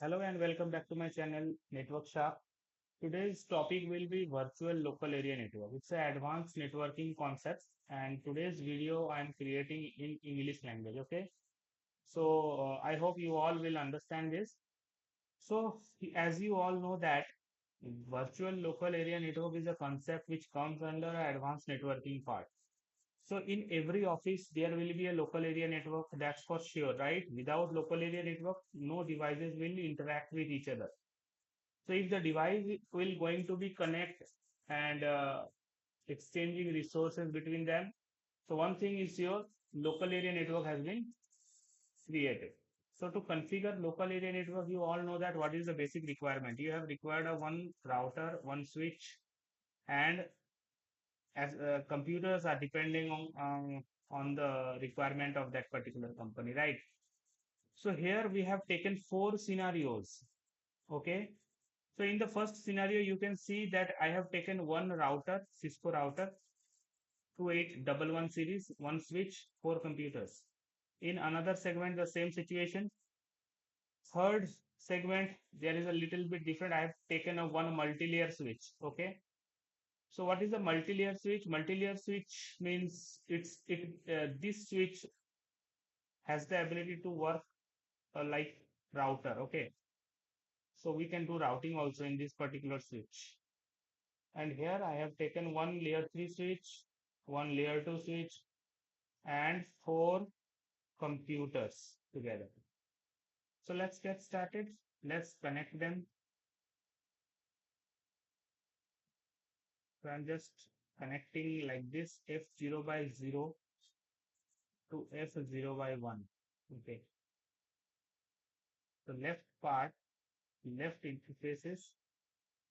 Hello and welcome back to my channel Network Sharp. Today's topic will be virtual local area network. It's an advanced networking concept and today's video I'm creating in English language. Okay. So I hope you all will understand this. So as you all know that virtual local area network is a concept which comes under advanced networking part. So in every office, there will be a local area network. That's for sure, right? Without local area network, no devices will interact with each other. So if the device will going to be connect and exchanging resources between them. So one thing is your local area network has been created. So to configure local area network, you all know that what is the basic requirement. You have required a one router, one switch, and as computers are depending on the requirement of that particular company, right? So here we have taken four scenarios. Okay. So in the first scenario, you can see that I have taken one router, Cisco router, 2811 series, one switch, four computers. In another segment, the same situation. Third segment, there is a little bit different. I have taken a one multi-layer switch. Okay. So what is a multi-layer switch? Multi-layer switch means this switch has the ability to work like router. Okay. So we can do routing also in this particular switch. And here I have taken one layer 3 switch, one layer 2 switch, and four computers together. So let's get started. Let's connect them. So I'm just connecting like this F0 by 0 to F0 by 1. Okay. The left part, left interfaces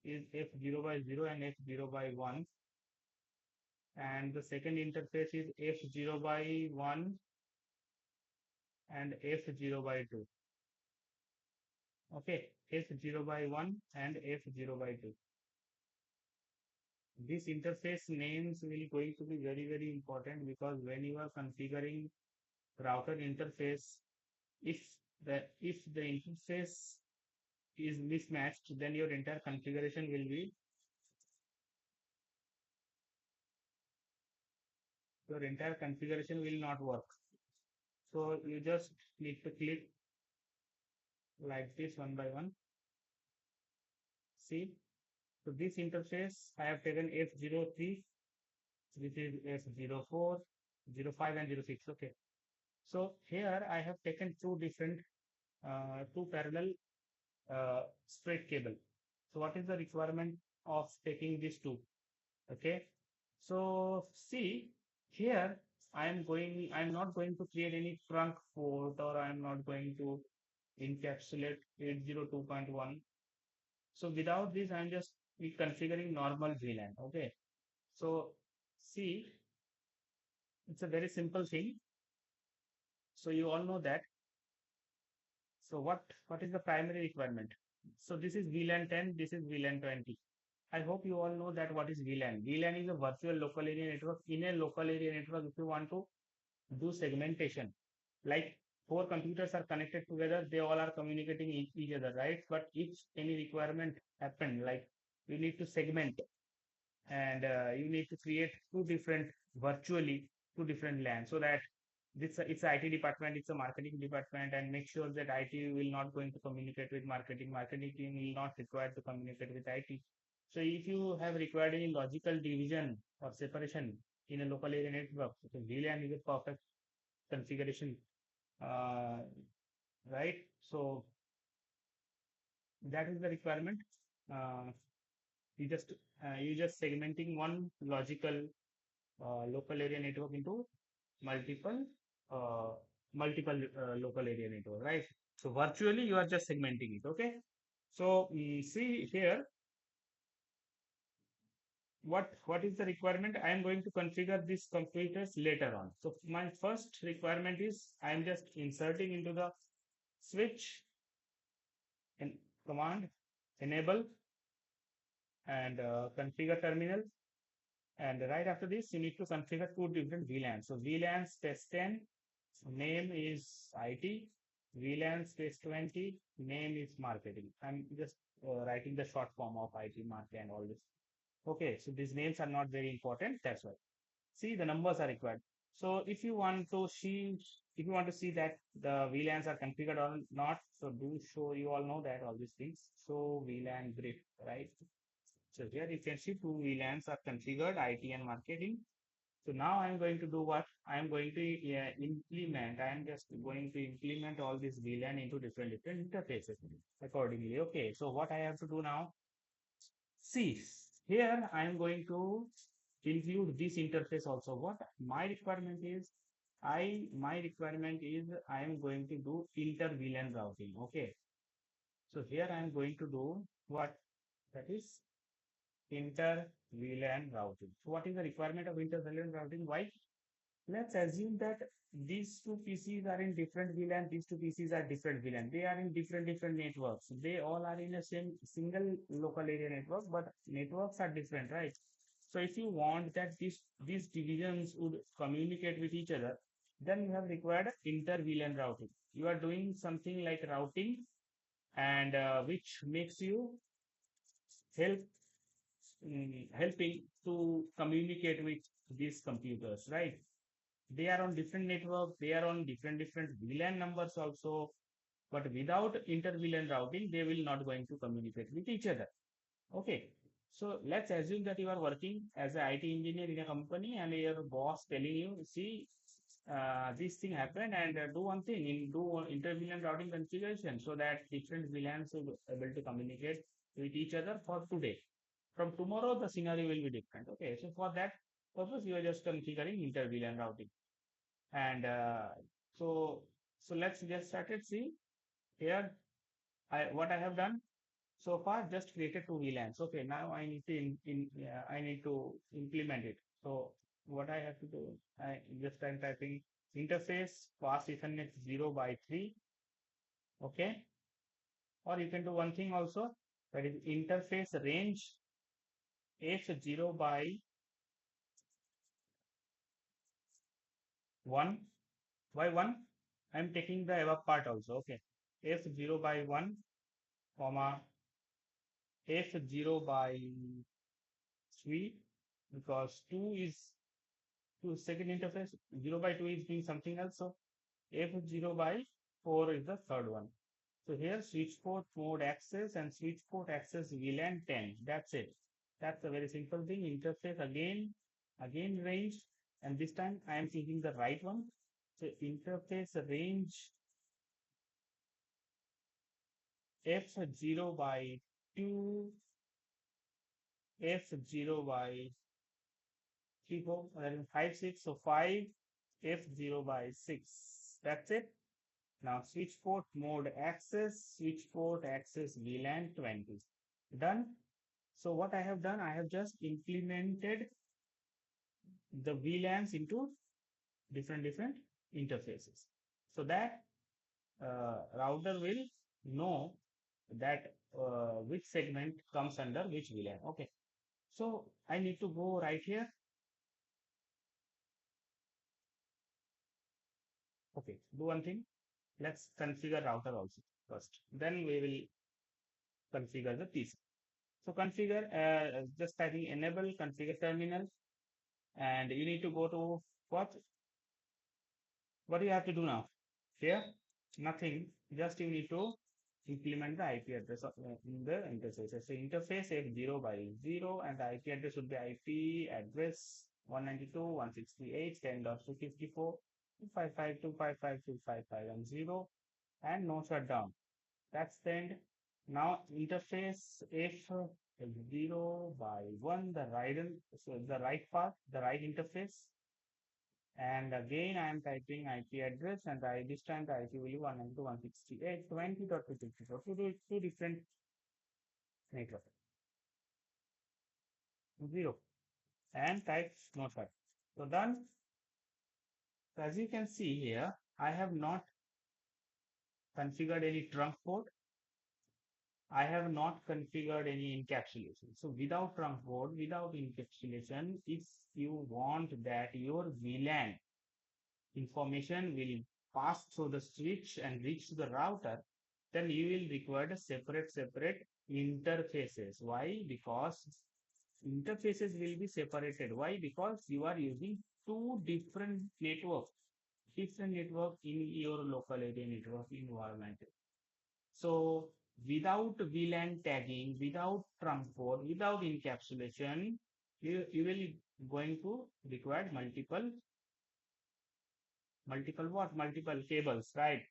is F0 by 0 and F0 by 1. And the second interface is F0 by 1 and F0 by 2. Okay, F0 by 1 and F0 by 2. This interface names will going to be very important because when you are configuring router interface, if the interface is mismatched, then your entire configuration will not work. So you just need to click like this one by one. See, so this interface I have taken F03, which is F04, 05 and 06. Okay. So here I have taken two parallel straight cable. So what is the requirement of taking these two? Okay. So see here I'm not going to create any trunk port or I'm not going to encapsulate 802.1. So without this, I'm just configuring normal VLAN. Okay. So see, it's a very simple thing. So you all know that. So what is the primary requirement? So this is VLAN 10, this is VLAN 20. I hope you all know that what is VLAN. VLAN is a virtual local area network. In a local area network, if you want to do segmentation, like four computers are connected together, they all are communicating each other, right? But if any requirement happen, like you need to segment and you need to create two different LAN so that this it's IT department, it's a marketing department, and make sure that IT will not going to communicate with marketing. Marketing team will not required to communicate with IT. So if you have required any logical division or separation in a local area network, so VLAN is a perfect configuration, uh, right? So that is the requirement. Uh, you just segmenting one logical local area network into multiple uh, local area network, right? So virtually you are just segmenting it. Okay. So see here what is the requirement. I am going to configure these computers later on. So my first requirement is I am just inserting into the switch and command enable and configure terminal. And right after this, you need to configure two different VLANs. So VLANs test 10, name is IT, VLAN space 20, name is marketing. I'm just writing the short form of IT market and all this. Okay, so these names are not very important. That's why. See, the numbers are required. So if you want to see that the VLANs are configured or not, so do show, you all know that all these things. So VLAN brief, right? So here you can see two VLANs are configured, IT and marketing. So now I'm going to do what? I'm going to implement, I'm just going to implement all these VLAN into different interfaces accordingly. Okay, so what I have to do now? See, here I am going to include this interface also. What my requirement is, I am going to do inter VLAN routing. Okay, so here I am going to do what? That is inter VLAN routing. So what is the requirement of inter VLAN routing? Why? Let's assume that these two PCs are in different VLAN, these two PCs are different VLAN. They are in different networks. They all are in a same single local area network, but networks are different, right? So if you want that these divisions would communicate with each other, then you have required inter VLAN routing. You are doing something like routing, and which makes you help helping to communicate with these computers, right? They are on different network, they are on different VLAN numbers also, but without inter VLAN routing, they will not going to communicate with each other. Okay. So let's assume that you are working as an IT engineer in a company and your boss telling you, see, this thing happened and do one thing, do inter VLAN routing configuration so that different VLANs will be able to communicate with each other for today. From tomorrow, the scenario will be different. Okay. So for that purpose, you are just configuring inter VLAN routing. And so let's get started. See here, what I have done so far, just created two VLANs. Okay, now I need to I need to implement it. So what I have to do, I'm typing interface pass Ethernet 0 by 3. Okay, or you can do one thing also, that is interface range f0 by 1. Why 1? I'm taking the above part also. Okay, f0 by 1 comma f0 by 3, because 2 is to second interface, 0 by 2 is doing something else. So f0 by 4 is the third one. So here switch port mode access and switch port access VLAN 10. That's it. That's a very simple thing. Interface again range, and this time I am thinking the right one. So interface range f0 by 2, f0 by 3, 4, 5, 6. So 5, f0 by 6. That's it. Now switch port mode access, switch port access VLAN 20. Done. So what I have done, I have just implemented the VLANs into different interfaces. So that router will know that which segment comes under which VLAN. Okay. So I need to go right here. Okay. Do one thing. Let's configure router also first. Then we will configure the PC. So configure, just typing enable configure terminal, and you need to go to what? What do you have to do now? Here, nothing. Just you need to implement the IP address in the interface. So interface f0 by 0, and the IP address would be IP address 192.168.10.254.255.255.255 and 0, and no shutdown. That's the end. Now interface f0 by 1, the right, so the right part, the right interface. And again, I am typing IP address, and this time the IP will be 192.168.20.254. Two different network. 0. And type snowshot. So done. So as you can see here, I have not configured any trunk port. I have not configured any encapsulation. So without trunk port, without encapsulation, if you want that your VLAN information will pass through the switch and reach to the router, then you will require a separate interfaces. Why? Because interfaces will be separated. Why? Because you are using two different network in your local area network environment. So without VLAN tagging, without transport, without encapsulation, you will going to require multiple cables, right?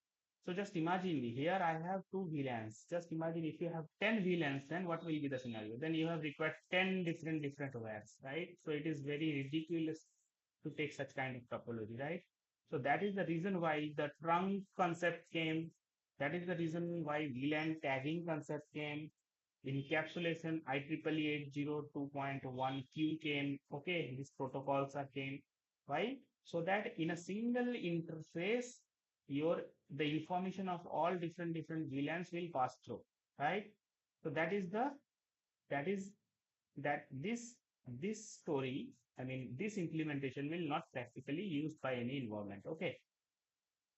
So just imagine here I have two VLANs. Just imagine if you have 10 VLANs, then what will be the scenario? Then you have required 10 different wires, right? So it is very ridiculous to take such kind of topology, right? So that is the reason why the trunk concept came. That is the reason why VLAN tagging concept came. Encapsulation IEEE 802.1Q came. Okay, these protocols are came. Why? So that in a single interface, your the information of all different VLANs will pass through, right? So that is that this story, I mean this implementation will not practically used by any environment. Okay.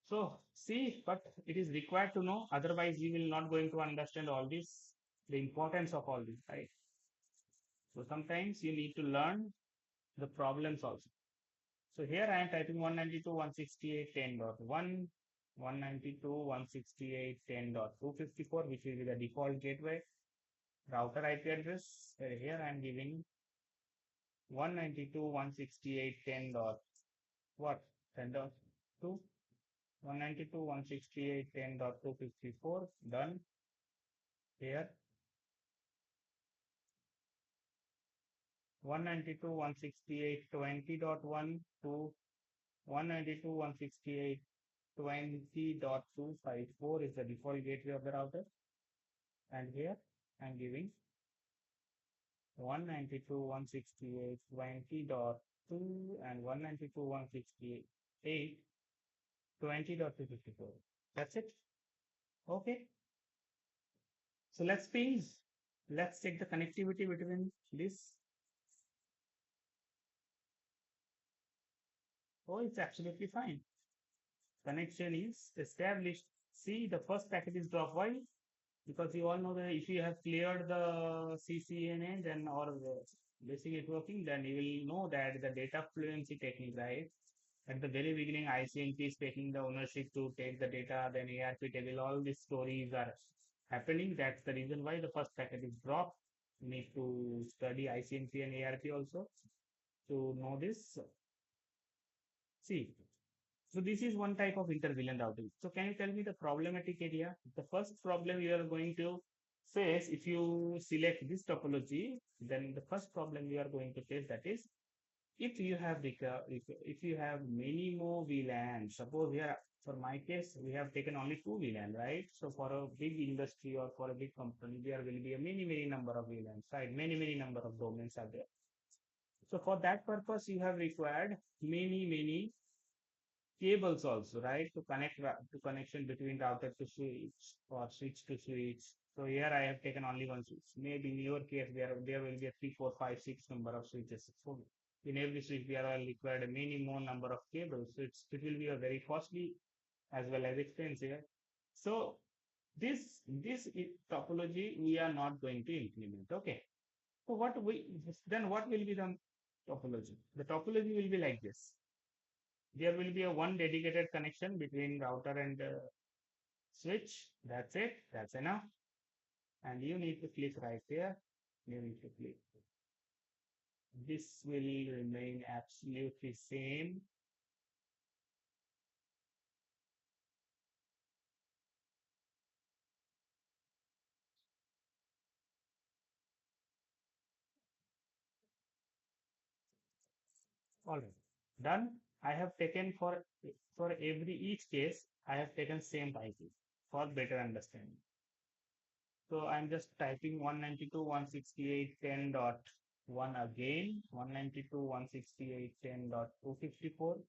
So see, but it is required to know, otherwise you will not going to understand all this, the importance of all this, right? So sometimes you need to learn the problems also. So here I am typing 192.168.10.1, 192.168.10.254, which will be the default gateway router IP address. Here I am giving 192.168.10. What? 10.2, 192.168.10.254. Done. Here 192.168.20.1 to 192.168.20.254 is the default gateway of the router. And here I'm giving 192.168.20.2 and 192.168.20.254. That's it. Okay. So let's check the connectivity between this. Oh, it's absolutely fine. Connection is established. See, the first packet is dropped. Why? Because you all know that if you have cleared the CCNA, then or the basic networking, then you will know that the data fluency technique, right? At the very beginning, ICNP is taking the ownership to take the data, then ARP table, all these stories are happening. That's the reason why the first packet is dropped. You need to study ICNP and ARP also to know this. See, so this is one type of inter-VLAN routing. So can you tell me the problematic area? The first problem you are going to face if you select this topology, then the first problem you are going to face, that is if you have if you have many more VLANs. Suppose here for my case we have taken only two VLAN, right? So for a big industry or for a big company, there will be a many number of VLANs, right? Many number of domains are there. So for that purpose, you have required many cables also, right? To connect to connection between router to switch or switch to switch. So here I have taken only one switch. Maybe in your case there will be a 3, 4, 5, 6 number of switches. So in every switch there are required many more number of cables. So it will be a very costly as well as expensive. So this topology we are not going to implement. Okay. So what will be the topology? The topology will be like this. There will be a one dedicated connection between router and switch. That's it. That's enough. And you need to click right there. You need to click. This will remain absolutely same. All right. Done. I have taken for every each case, I have taken same IP for better understanding. So I'm just typing 192.168.10.1 again, 192.168.10.254.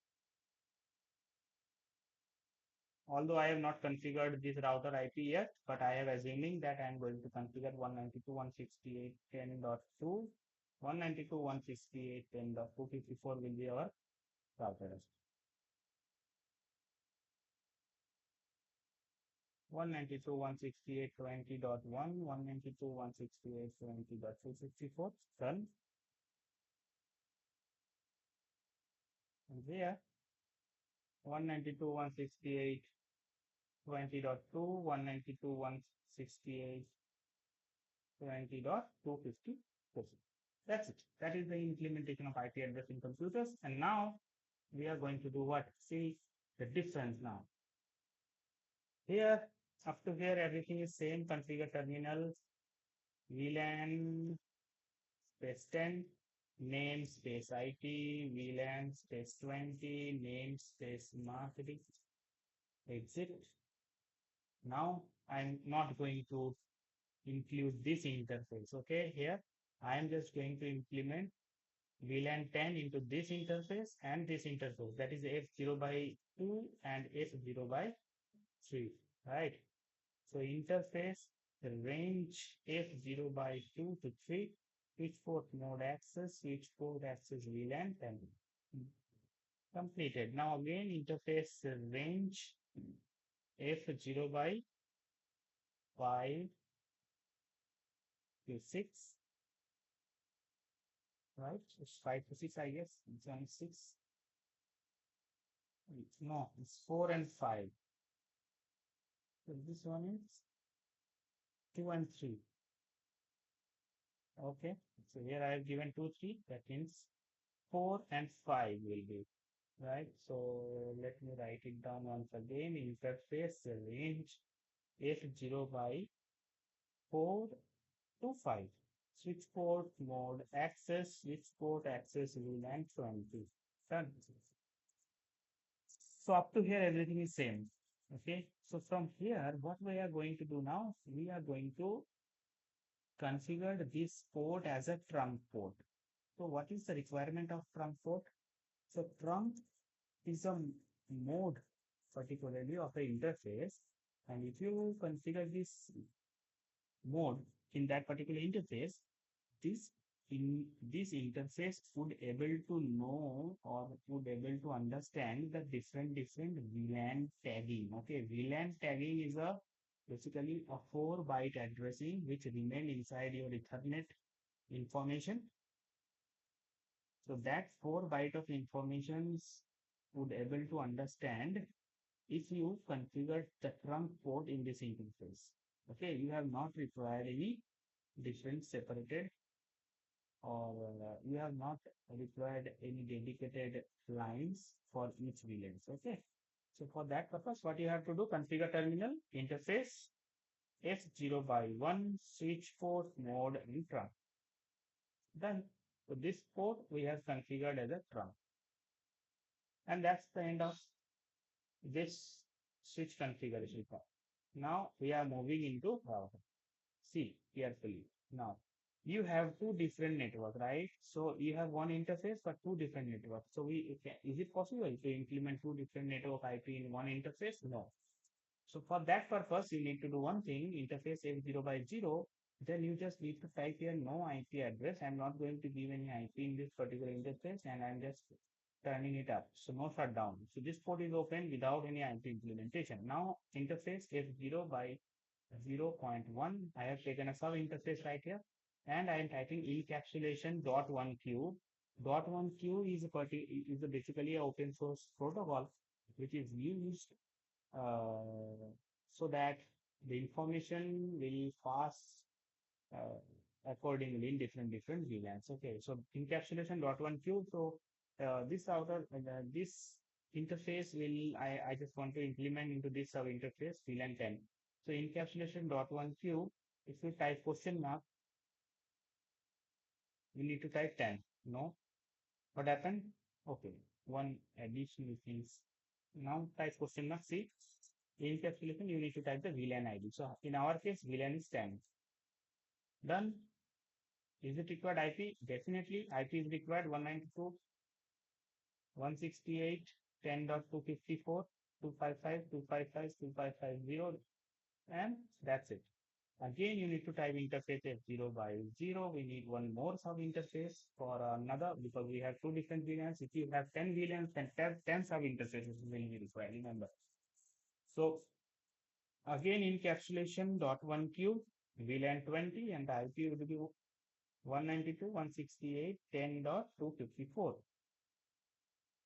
Although I have not configured this router IP yet, but I am assuming that I am going to configure 192.168.10.2, 192.168.10.254 will be our router. 192.168.20.1, 192.168.20.254. Done. And here 192.168.20.2, 192.168.20.254. That's it. That is the implementation of IP address in computers. And now we are going to do what? See the difference now. Here, up to here, everything is same. Configure terminals, VLAN space 10, name space IP, VLAN space 20, name space marketing, exit. Now I'm not going to include this interface. Okay, here I am just going to implement VLAN 10 into this interface and this interface, that is F0 by 2 and F0 by 3, right? So interface the range F0 by 2 to 3, switch port mode access, switch port access VLAN 10. Completed. Now again interface range F0 by 5 to 6, right? It's 5 to 6, I guess. It's only 6. No, it's 4 and 5. So this one is 2 and 3. Okay. So here I have given 2, 3. That means 4 and 5 will be, right? So let me write it down once again. Interface range F0 by 4 to 5. Switch port mode access, switch port access VLAN 20. Done. So up to here, everything is same. Okay. So from here, what we are going to do now, we are going to configure this port as a trunk port. So what is the requirement of trunk port? So trunk is a mode particularly of the interface. And if you configure this mode in that particular interface, this this interface would able to know or would able to understand the different VLAN tagging. Okay, VLAN tagging is a basically a 4-byte addressing which remain inside your Ethernet information. So that 4 byte of informations would able to understand if you configure the trunk port in this interface. Okay, you have not required any different separated or you have not required any dedicated lines for each VLANs. Okay. So for that purpose, what you have to do, configure terminal interface F0 by 1 switch port mode and trunk. Done. So this port we have configured as a trunk. And that's the end of this switch configuration part. Now we are moving into router. See carefully. Now you have two different networks, right? So you have one interface for two different networks. So is it possible to implement two different network IP in one interface? No. So for that purpose, you need to do one thing, interface F0 by 0. Then you just need to type here no IP address. I'm not going to give any IP in this particular interface and I'm just turning it up. So no shutdown. So this port is open without any IP implementation. Now interface F0 by 0.1. I have taken a sub interface right here and I am typing encapsulation dot one q. Dot one q is basically an open source protocol which is used so that the information will pass uh, accordingly in different VLANs. Okay, so encapsulation dot one q. So this interface will I just want to implement into this sub interface VLAN 10. So encapsulation dot one q. If you type question mark, you need to type 10. No, what happened? Okay, one additional things. Now type question mark. See, encapsulation you need to type the VLAN ID. So in our case, VLAN is 10. Done. Is it required IP? Definitely. IP is required 192.168.10.254, 255, 255, 2550, and that's it. Again, you need to type interface F0 by 0. We need one more sub interface for another because we have two different VLANs. If you have 10 VLANs, then 10 sub interfaces will be required. Remember. So Again, encapsulation dot one q VLAN 20 and the IP would be 192.168.10.254.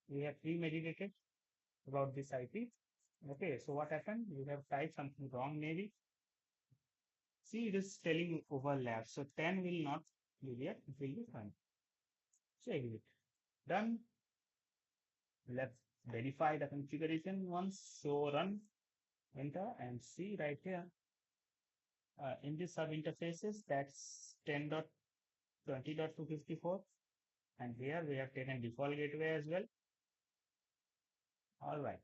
We have premeditated about this IP. Okay, so what happened? We have typed something wrong maybe. See, it is telling overlap. So 10 will not be there, it will be fine. So exit. Done. Let's verify the configuration once. So run, enter, and see right here. In this sub interfaces, that's 10.20.254. And here we have taken default gateway as well. All right.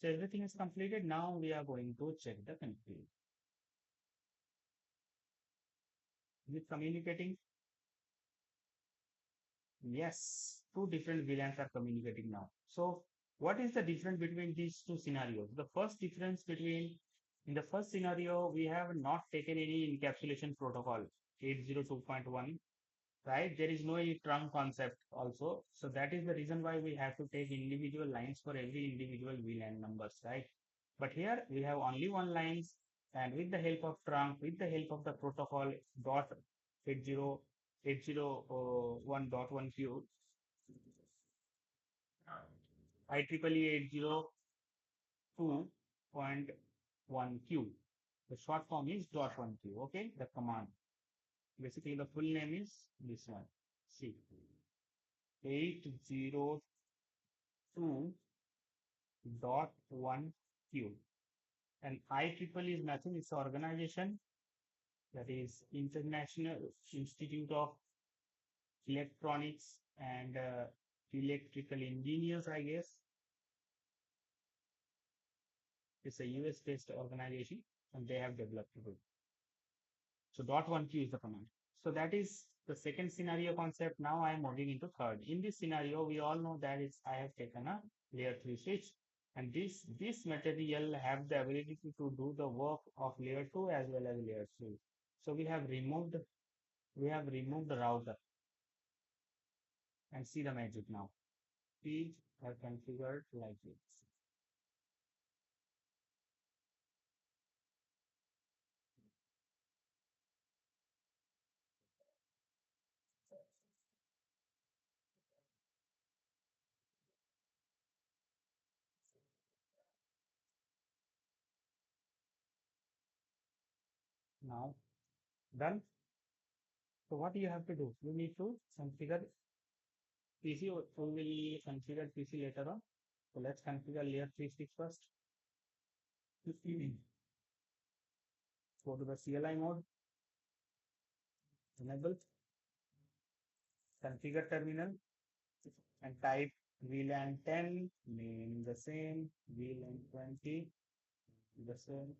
So everything is completed. Now we are going to check the config. Is it communicating? Yes, two different VLANs are communicating now. So what is the difference between these two scenarios? The first difference between, in the first scenario, we have not taken any encapsulation protocol, 802.1, right? There is no trunk concept also. So that is the reason why we have to take individual lines for every individual VLAN numbers, right? But here we have only one lines, and with the help of trunk, with the help of the protocol dot 80801.1q, IEEE 802.1q. The short form is dot one q. Okay, the command. Basically, the full name is this one. See, 802.1q. And IEEE is nothing, it's an organization, that is International Institute of Electronics and Electrical Engineers, I guess. It's a US based organization and they have developed it. So dot one q is the command. So that is the second scenario concept. Now I am moving into third. In this scenario, we all know that is I have taken a layer 3 switch, and this material have the ability to do the work of layer 2 as well as layer 3. So we have removed the router, and see the magic now. We are configured like this. Now done. So what you have to do? You need to configure PC. We will configure PC later on. So let's configure layer 3 switch first. Go to the CLI mode, enable, configure terminal, and type VLAN 10, name the same, VLAN 20, the same.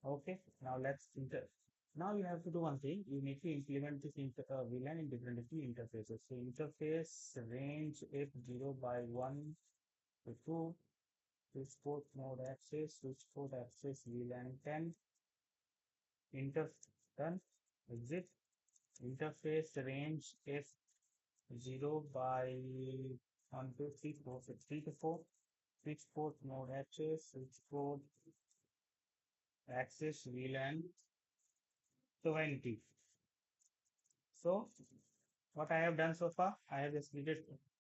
Okay, now let's enter. Now you have to do one thing. You need to implement this VLAN in different interfaces. So interface range F0 by 1 to 2, switch port node access, switch port access VLAN 10, interface done, exit, interface range F0 by 1, 2, 3, 4, 6, 3 to 4, switch port node access, switch port access VLAN 20. So what I have done so far, I have just created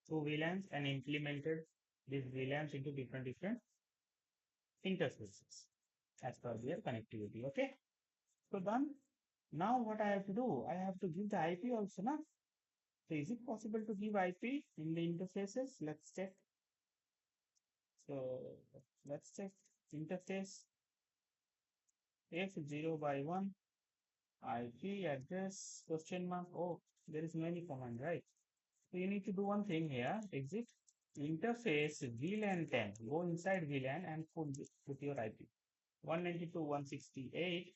two VLANs and implemented these VLANs into different interfaces as per their connectivity. Okay, so done. Now what I have to do, I have to give the IP also now. So is it possible to give IP in the interfaces? Let's check. So let's check interface F0 by 1 IP address question mark. Oh, there is many command, right? So you need to do one thing here, exit interface VLAN 10. Go inside VLAN and put your IP. 192.168,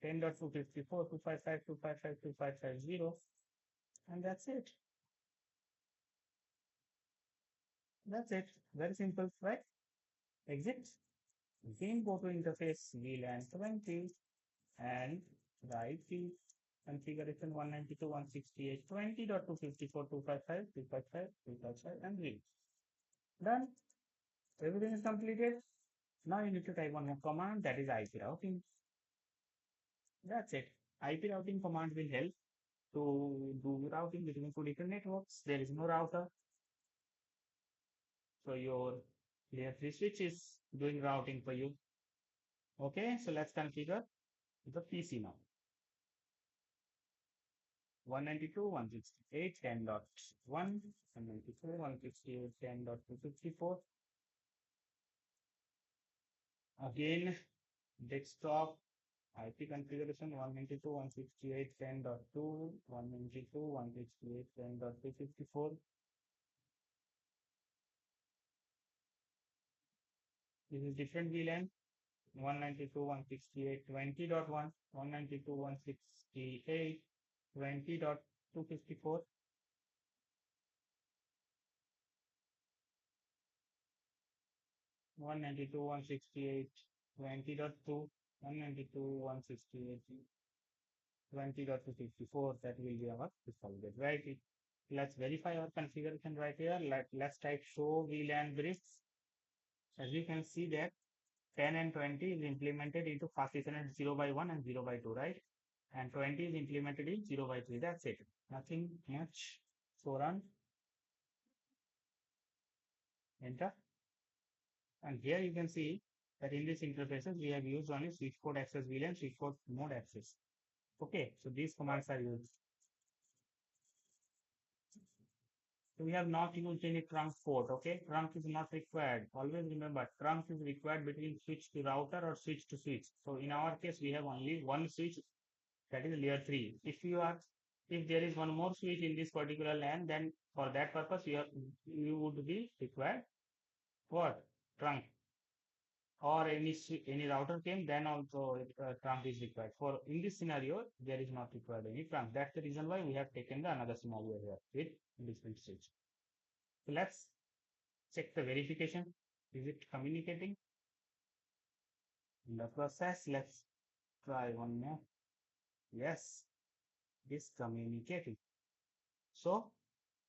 10.254, 255, 255, 2550, and that's it. That's it. Very simple, right? Exit. Again, go to interface VLAN 20 and the IP configuration 192.168.20.254.255, 255, 255, and read. Done. Everything is completed. Now you need to type one more command, that is IP routing. That's it. IP routing command will help to do routing between two different networks. There is no router, so your layer 3 switch is doing routing for you. Okay, so let's configure the PC now. 192.168.10.1, 192.168.10.254. Again, desktop IP configuration 192.168.10.2, 192.168.10.254. This is different VLAN. 192.168.20.1, 192.168.20.254, 192.168.20.2, 192.168.20.254. That will be our default gate, right? Let's verify our configuration right here. Let's type show VLAN bricks. As you can see that 10 and 20 is implemented into fast Ethernet 0 by 1 and 0 by 2, right? And 20 is implemented in 0 by 3. That's it. Nothing much. So run, enter. And here you can see that in this interfaces, we have used only switch port access VLAN, switch port mode access. Okay, so these commands are used. So we have not used any trunk port. Okay, trunk is not required. Always remember, trunk is required between switch to router or switch to switch. So in our case, we have only one switch, that is layer 3. If there is one more switch in this particular LAN, then for that purpose you would be required what? Trunk, or any router came, then also trunk is required. For in this scenario, there is not required any trunk. That's the reason why we have taken the another scenario here with different switch. So let's check the verification. Is it communicating? In the process, let's try one more. Yes, it is communicating. So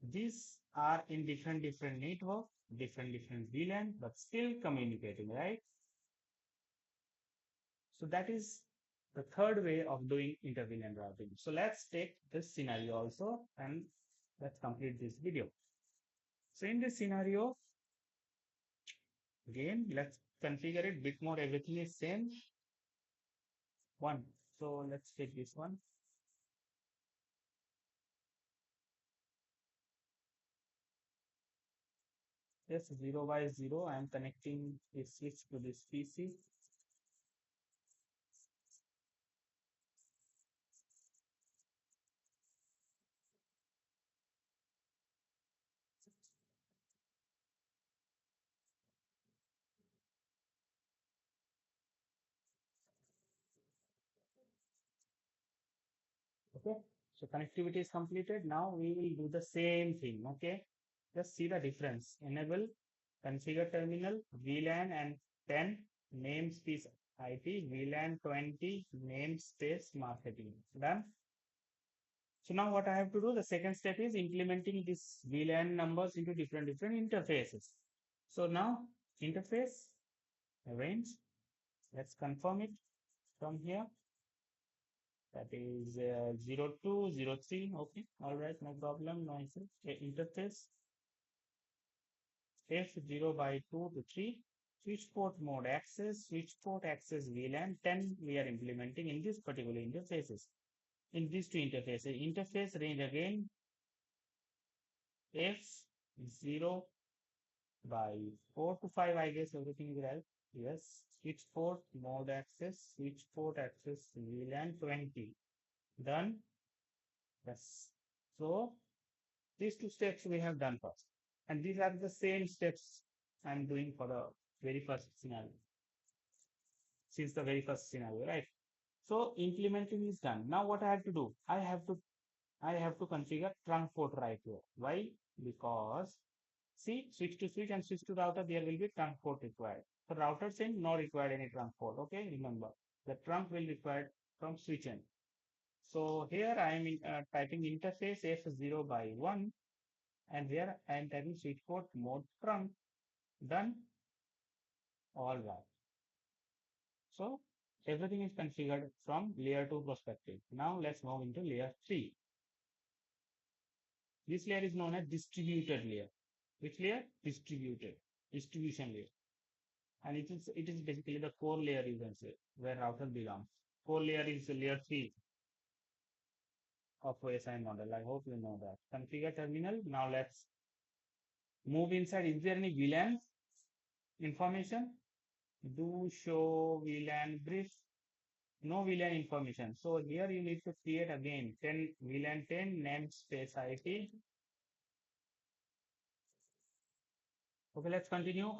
these are in different network, different VLAN, but still communicating, right? So that is the third way of doing inter-VLAN routing. So let's take this scenario also and let's complete this video. So in this scenario, again, let's configure it bit more. Everything is same. One. So let's take this one. Yes, 0 by 0. I am connecting this switch to this PC. Okay. So connectivity is completed. Now we will do the same thing. Okay. Just see the difference. Enable configure terminal VLAN and 10 namespace IP VLAN 20 namespace marketing. Done. So now what I have to do, the second step is implementing these VLAN numbers into different interfaces. So now interface range, let's confirm it from here. That is 0203. Okay, all right, no problem, no issue. Interface F0 by 2 to 3. Switch port mode access, switch port access VLAN 10 we are implementing in this particular interfaces. In these two interfaces, interface range again F0 by 4 to 5, I guess everything is right. Yes, switch port mode access, switch port access VLAN 20. Done. Yes. So these two steps we have done first. And these are the same steps I'm doing for the very first scenario. Since the very first scenario, right? So implementing is done. Now what I have to do? I have to configure trunk port right here. Why? Because see, switch to switch and switch to router, there will be trunk port required. For router end, no required any trunk port. Okay, remember the trunk will required from switch end. So here I am typing interface F0 by 1, and here I am typing switch port mode trunk. Done. All right. So everything is configured from layer 2 perspective. Now let's move into layer 3. This layer is known as distributed layer. Which layer? Distribution layer. And it is basically the core layer, you can say, where router belongs. Core layer is layer 3 of OSI model. I hope you know that. Configure terminal. Now let's move inside. Is there any VLAN information? Do show VLAN brief. No VLAN information. So here you need to create again 10 VLAN 10 namespace IP. Okay, let's continue.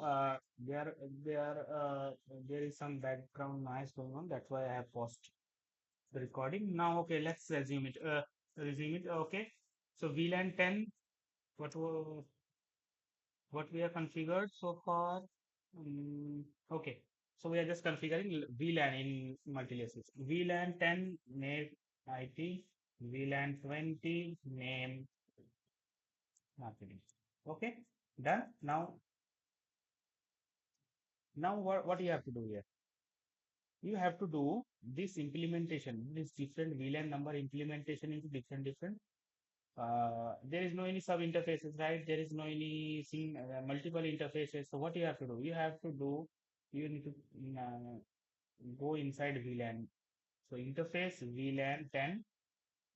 There is some background noise going on. That's why I have paused the recording. Now, okay, let's resume it. Resume it. Okay. So VLAN 10. What wa- what we are configured so far? Okay. So we are just configuring VLAN in multi-laces. VLAN 10 name IP. VLAN 20 name marketing. Okay. Done. Now what you have to do here? You have to do this implementation, this different VLAN number implementation into different. There is no any sub interfaces, right? There is no any multiple interfaces. So what you have to do? You need to go inside VLAN. So interface VLAN 10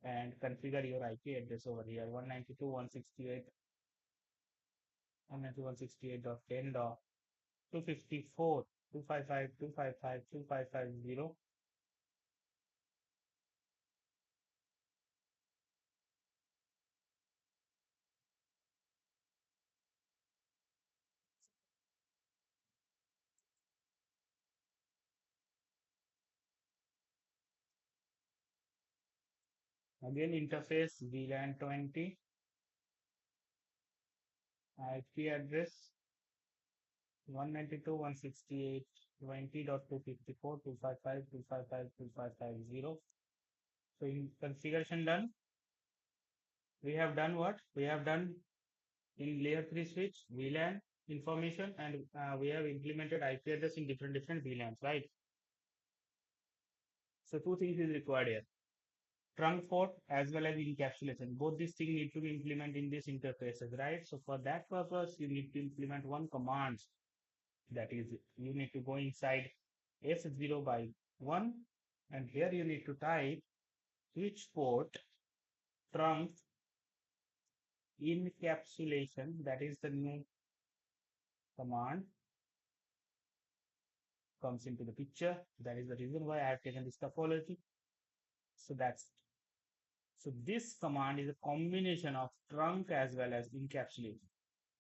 and configure your IP address over here 192.168.10.254 255.255.2550. Again, interface VLAN 20, IP address 192.168.20.254.255.255.255.0. So in configuration done, we have done what? We have done in layer 3 switch, VLAN information, and we have implemented IP address in different VLANs, right? So two things is required here. Trunk port as well as encapsulation. Both these things need to be implemented in these interfaces, right? So for that purpose, you need to implement one command. That is, you need to go inside S0 by 1, and here you need to type switch port trunk encapsulation. That is the new command comes into the picture. That is the reason why I have taken this topology. So this command is a combination of trunk as well as encapsulation,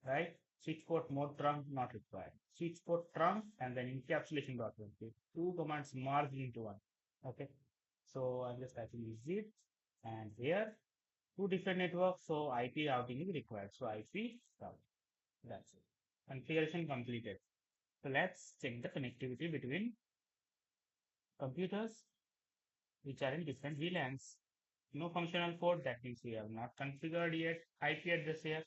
right? Switch port mode trunk not required. Switch port trunk and then encapsulation dot one. Two commands merged into one. Okay. So I'm just typing zip, and here two different networks. So IP routing is required. So IP routing. That's it. Configuration completed. So let's check the connectivity between computers which are in different VLANs. No functional port, that means we have not configured yet IP address here.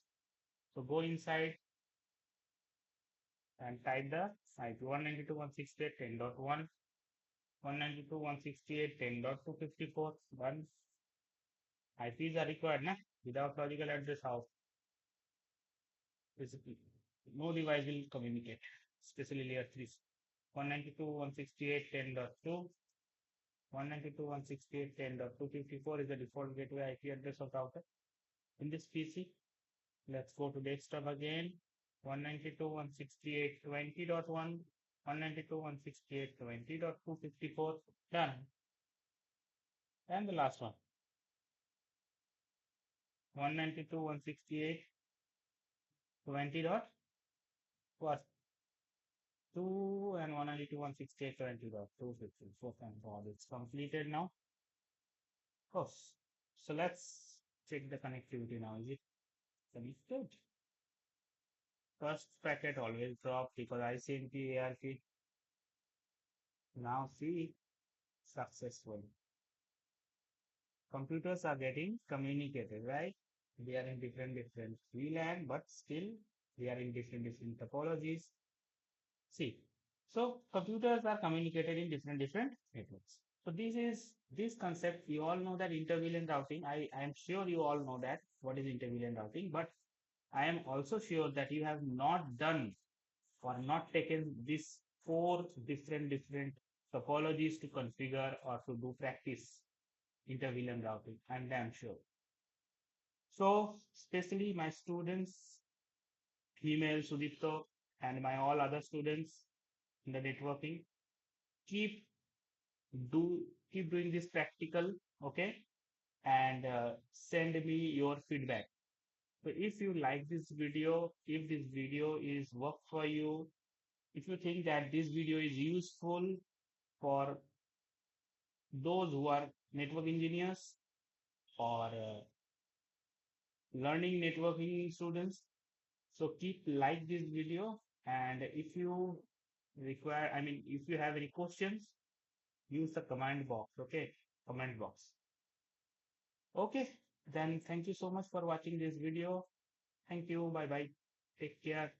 So go inside and type the IP 192.168.10.1, 192.168.10.254. One IPs are required, na? Without logical address, how? Basically, no device will communicate, especially layer 3. 192.168.10.2, 192.168.10.254 is the default gateway IP address of router. In this PC, let's go to desktop again. 192.168.20.1, 192.168.20.254. Done. And the last one. 192.168.20 dot was 2 and 192.168.20 dot 254. And all it's completed now. Of course. So let's check the connectivity now. Is it connected? First packet always drop because ICMP ARP. Now see, successful. Computers are getting communicated, right? They are in different VLAN, but still they are in different topologies. See, So computers are communicated in different networks. So this concept, you all know that inter-VLAN routing. I am sure you all know that what is inter-VLAN routing, but I am also sure that you have not done or not taken these four different topologies to configure or to do practice inter-VLAN routing. I'm damn sure. So especially my students, female Sudipto, and my all other students in the networking, keep keep doing this practical, okay, and send me your feedback. So if you like this video, if this video is work for you, if you think that this video is useful for those who are network engineers or learning networking students, so keep like this video. And if you require, I mean, if you have any questions, use the comment box, okay, comment box. Okay, then thank you so much for watching this video. Thank you. Bye bye. Take care.